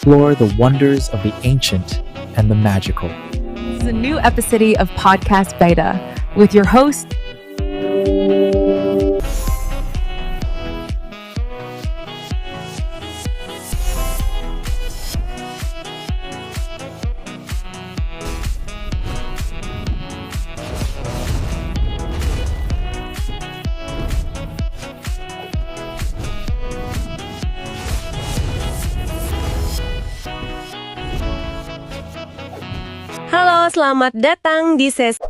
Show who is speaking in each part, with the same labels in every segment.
Speaker 1: explore the wonders of the ancient and the magical.
Speaker 2: This is a new episode of Podcast Beta with your host,
Speaker 3: Halo, selamat datang di sesi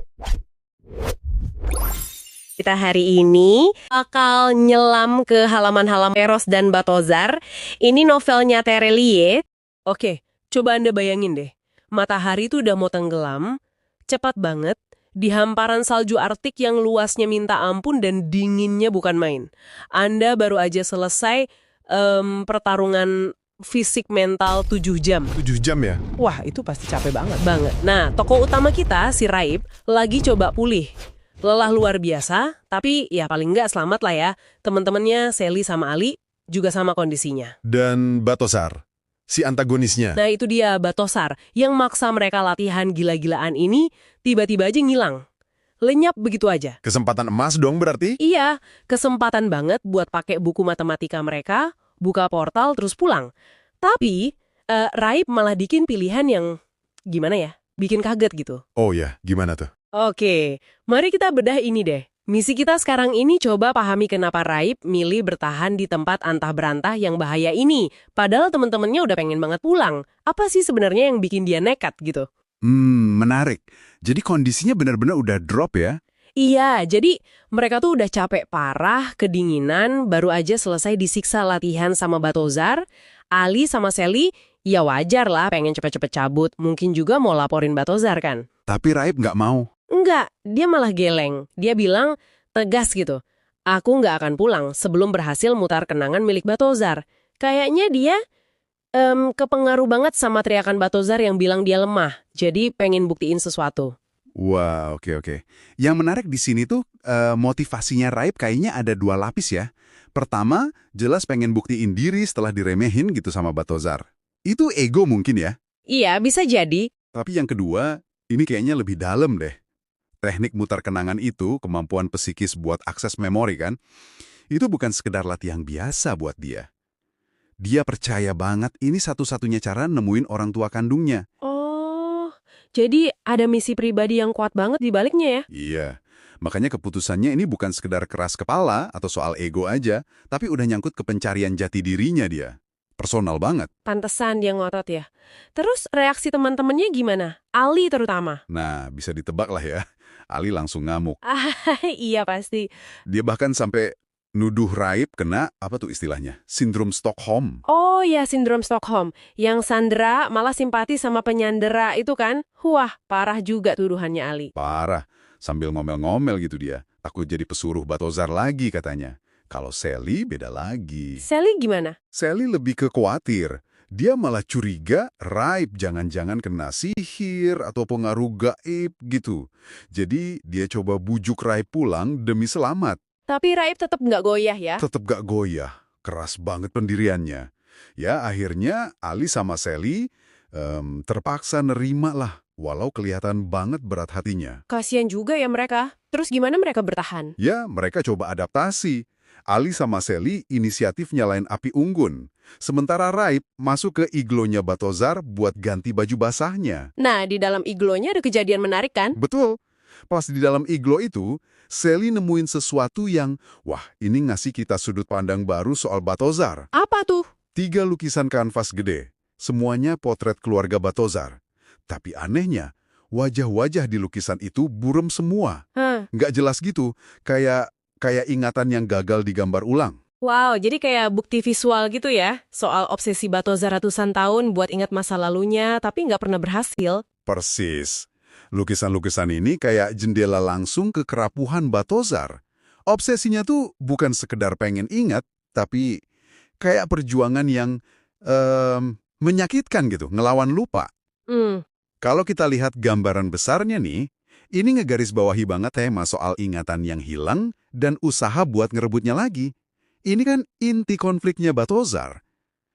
Speaker 3: kita hari ini bakal nyelam ke halaman-halaman Eros dan Batozar. Ini novelnya Terelie. Oke, coba Anda bayangin deh. Matahari tuh udah mau tenggelam, cepat banget, di hamparan salju Arktik yang luasnya minta ampun dan dinginnya bukan main. Anda baru aja selesai pertarungan fisik mental 7 jam.
Speaker 4: 7 jam ya?
Speaker 3: Wah, itu pasti capek banget. Nah, tokoh utama kita, si Raib, lagi coba pulih. Lelah luar biasa, tapi ya paling nggak selamat lah ya. Teman-temannya Sally sama Ali juga sama kondisinya.
Speaker 4: Dan Batozar, si antagonisnya.
Speaker 3: Nah, itu dia Batozar yang maksa mereka latihan gila-gilaan ini tiba-tiba aja ngilang. Lenyap begitu aja.
Speaker 4: Kesempatan emas dong berarti?
Speaker 3: Iya, kesempatan banget buat pakai buku matematika mereka, buka portal terus pulang. Tapi Raib malah bikin pilihan yang gimana ya? Bikin kaget gitu.
Speaker 4: Oh ya, gimana tuh?
Speaker 3: Oke, mari kita bedah ini deh. Misi kita sekarang ini coba pahami kenapa Raib milih bertahan di tempat antah berantah yang bahaya ini. Padahal teman-temannya udah pengen banget pulang. Apa sih sebenarnya yang bikin dia nekat gitu?
Speaker 5: Menarik. Jadi kondisinya benar-benar udah drop ya?
Speaker 3: Iya, jadi mereka tuh udah capek parah, kedinginan, baru aja selesai disiksa latihan sama Batozar. Ali sama Sally, ya wajar lah pengen cepet-cepet cabut. Mungkin juga mau laporin Batozar kan?
Speaker 5: Tapi Raib nggak mau.
Speaker 3: Enggak, dia malah geleng. Dia bilang tegas gitu. Aku nggak akan pulang sebelum berhasil mutar kenangan milik Batozar. Kayaknya dia kepengaruh banget sama teriakan Batozar yang bilang dia lemah. Jadi pengen buktiin sesuatu.
Speaker 5: Wah, oke. Yang menarik di sini tuh motivasinya Raib kayaknya ada 2 lapis ya. Pertama, jelas pengen buktiin diri setelah diremehin gitu sama Batozar. Itu ego mungkin ya.
Speaker 3: Iya, bisa jadi.
Speaker 5: Tapi yang kedua, ini kayaknya lebih dalam deh. Teknik mutar kenangan itu, kemampuan psikis buat akses memori kan, itu bukan sekedar latihan biasa buat dia. Dia percaya banget ini satu-satunya cara nemuin orang tua kandungnya.
Speaker 3: Jadi ada misi pribadi yang kuat banget di baliknya ya?
Speaker 5: Iya, makanya keputusannya ini bukan sekedar keras kepala atau soal ego aja, tapi udah nyangkut ke pencarian jati dirinya dia. Personal banget.
Speaker 3: Pantesan dia ngotot ya. Terus reaksi teman-temannya gimana? Ali terutama.
Speaker 5: Nah, bisa ditebak lah ya. Ali langsung ngamuk.
Speaker 3: Iya pasti.
Speaker 5: Dia bahkan sampai nuduh Raib kena, apa tuh istilahnya? Sindrom Stockholm.
Speaker 3: Oh ya, sindrom Stockholm. Yang Sandra malah simpati sama penyandera itu kan? Wah, parah juga tuduhannya Ali.
Speaker 5: Parah. Sambil ngomel-ngomel gitu dia. Takut jadi pesuruh Batozar lagi katanya. Kalau Sally beda lagi.
Speaker 3: Sally gimana?
Speaker 5: Sally lebih ke khawatir. Dia malah curiga Raib jangan-jangan kena sihir atau pengaruh gaib gitu. Jadi dia coba bujuk Raib pulang demi selamat.
Speaker 3: Tapi Raib tetap nggak goyah ya?
Speaker 5: Tetap gak goyah. Keras banget pendiriannya. Ya akhirnya Ali sama Sally terpaksa nerima lah. Walau kelihatan banget berat hatinya.
Speaker 3: Kasian juga ya mereka. Terus gimana mereka bertahan?
Speaker 5: Ya mereka coba adaptasi. Ali sama Sally inisiatif nyalain api unggun. Sementara Raib masuk ke iglonya Batozar buat ganti baju basahnya.
Speaker 3: Nah, di dalam iglonya ada kejadian menarik kan?
Speaker 5: Betul. Pas di dalam iglo itu, Sally nemuin sesuatu yang, wah ini ngasih kita sudut pandang baru soal Batozar.
Speaker 3: Apa tuh?
Speaker 5: 3 lukisan kanvas gede. Semuanya potret keluarga Batozar. Tapi anehnya, wajah-wajah di lukisan itu buram semua. Nggak jelas gitu, kayak ingatan yang gagal digambar ulang.
Speaker 3: Wow, jadi kayak bukti visual gitu ya? Soal obsesi Batozar ratusan tahun buat ingat masa lalunya, tapi nggak pernah berhasil.
Speaker 5: Persis. Lukisan-lukisan ini kayak jendela langsung ke kerapuhan Batozar. Obsesinya tuh bukan sekedar pengen ingat, tapi kayak perjuangan yang menyakitkan gitu, ngelawan lupa. Kalau kita lihat gambaran besarnya nih, ini ngegarisbawahi banget tema soal ingatan yang hilang dan usaha buat ngerebutnya lagi. Ini kan inti konfliknya Batozar.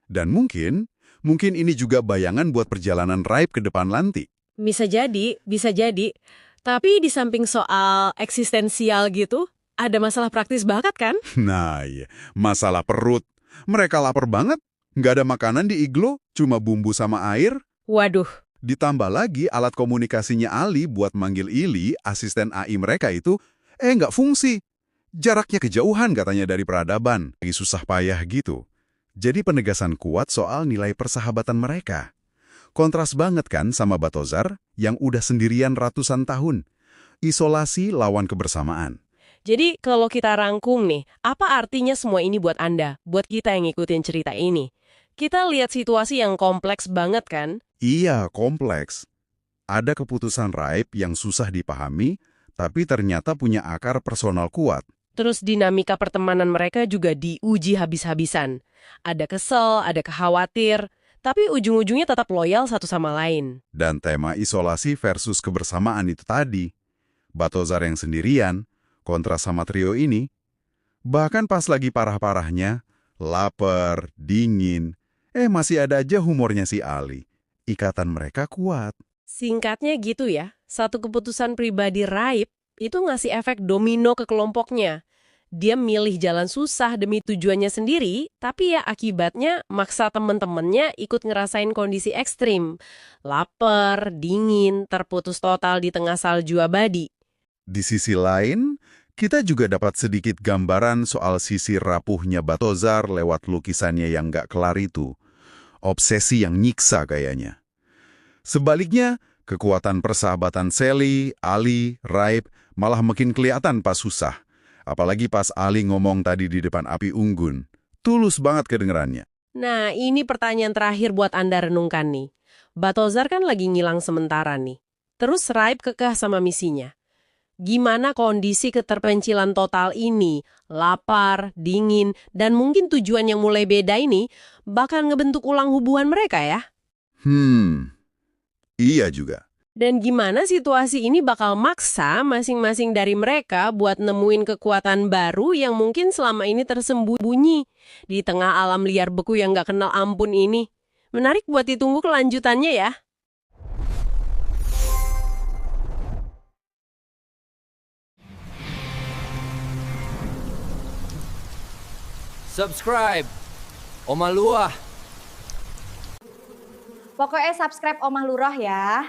Speaker 5: Dan mungkin Mungkin ini juga bayangan buat perjalanan Raib ke depan nanti.
Speaker 3: Bisa jadi, bisa jadi. Tapi di samping soal eksistensial gitu, ada masalah praktis banget kan?
Speaker 5: Nah, iya. Masalah perut. Mereka lapar banget. Nggak ada makanan di iglo, cuma bumbu sama air.
Speaker 3: Waduh,
Speaker 5: Ditambah lagi alat komunikasinya Ali buat manggil Ili, asisten AI mereka itu, nggak fungsi. Jaraknya kejauhan katanya dari peradaban. Lagi susah payah gitu. Jadi penegasan kuat soal nilai persahabatan mereka. Kontras banget kan sama Batozar yang udah sendirian ratusan tahun. Isolasi lawan kebersamaan.
Speaker 3: jadi kalau kita rangkum nih, apa artinya semua ini buat Anda, buat kita yang ngikutin cerita ini? Kita lihat situasi yang kompleks banget kan?
Speaker 5: Iya, kompleks. Ada keputusan Raib yang susah dipahami, tapi ternyata punya akar personal kuat.
Speaker 3: Terus dinamika pertemanan mereka juga diuji habis-habisan. Ada kesel, ada khawatir, tapi ujung-ujungnya tetap loyal satu sama lain.
Speaker 5: Dan tema isolasi versus kebersamaan itu tadi. Batozar yang sendirian, kontras sama trio ini. Bahkan pas lagi parah-parahnya, lapar, dingin, masih ada aja humornya si Ali. Ikatan mereka kuat.
Speaker 3: Singkatnya gitu ya, satu keputusan pribadi Raib itu ngasih efek domino ke kelompoknya. Dia milih jalan susah demi tujuannya sendiri, tapi ya akibatnya maksa temen-temennya ikut ngerasain kondisi ekstrim. Lapar, dingin, terputus total di tengah salju abadi.
Speaker 5: Di sisi lain, kita juga dapat sedikit gambaran soal sisi rapuhnya Batozar lewat lukisannya yang nggak kelar itu. Obsesi yang nyiksa kayaknya. Sebaliknya, kekuatan persahabatan Sally, Ali, Raib malah makin kelihatan pas susah. Apalagi pas Ali ngomong tadi di depan api unggun. Tulus banget kedengerannya.
Speaker 3: Nah, ini pertanyaan terakhir buat Anda renungkan nih. Batozar kan lagi ngilang sementara nih. Terus Raib kekeh sama misinya. Gimana kondisi keterpencilan total ini, lapar, dingin, dan mungkin tujuan yang mulai beda ini bakal ngebentuk ulang hubungan mereka ya?
Speaker 5: Iya juga.
Speaker 3: Dan gimana situasi ini bakal maksa masing-masing dari mereka buat nemuin kekuatan baru yang mungkin selama ini tersembunyi di tengah alam liar beku yang nggak kenal ampun ini. Menarik buat ditunggu kelanjutannya ya.
Speaker 6: Subscribe Oma Luah.
Speaker 7: Pokoknya subscribe Omah Lurah ya.